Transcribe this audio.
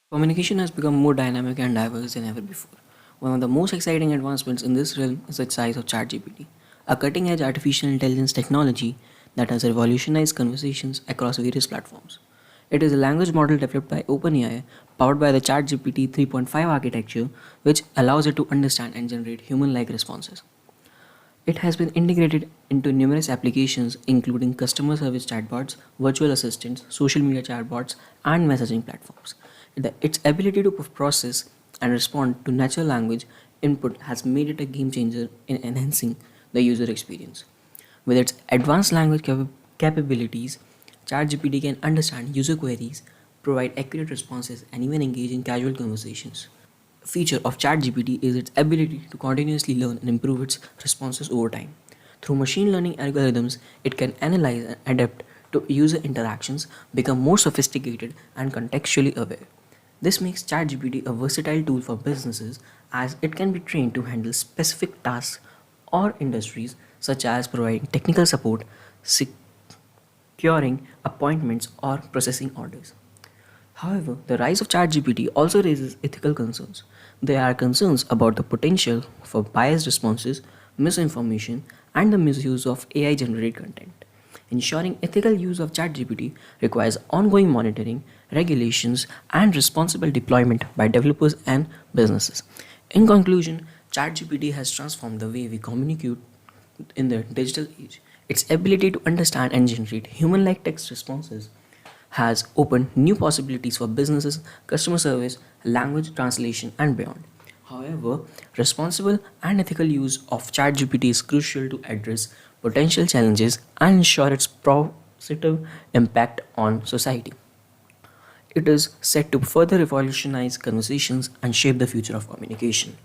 Communication has become more dynamic and diverse than ever before. One of the most exciting advancements in this realm is the size of ChatGPT, a cutting edge artificial intelligence technology that has revolutionized conversations across various platforms. It is a language model developed by OpenAI, powered by the ChatGPT 3.5 architecture, which allows it to understand and generate human like responses. It has been integrated into numerous applications, including customer service chatbots, virtual assistants, social media chatbots, and messaging platforms. Its ability to process and respond to natural language input has made it a game changer in enhancing the user experience. With its advanced language capabilities, ChatGPT can understand user queries, provide accurate responses, and even engage in casual conversations. Feature of ChatGPT is its ability to continuously learn and improve its responses over time. Through machine learning algorithms, it can analyze and adapt to user interactions, become more sophisticated and contextually aware. This makes ChatGPT a versatile tool for businesses as it can be trained to handle specific tasks or industries such as providing technical support, securing appointments, or processing orders. However, the rise of ChatGPT also raises ethical concerns. There are concerns about the potential for biased responses, misinformation, and the misuse of AI generated content. Ensuring ethical use of ChatGPT requires ongoing monitoring, regulations, and responsible deployment by developers and businesses. In conclusion, ChatGPT has transformed the way we communicate in the digital age. Its ability to understand and generate human like text responses has opened new possibilities for businesses, customer service, language translation, and beyond. However, responsible and ethical use of ChatGPT is crucial to address potential challenges and ensure its positive impact on society. It is set to further revolutionize conversations and shape the future of communication.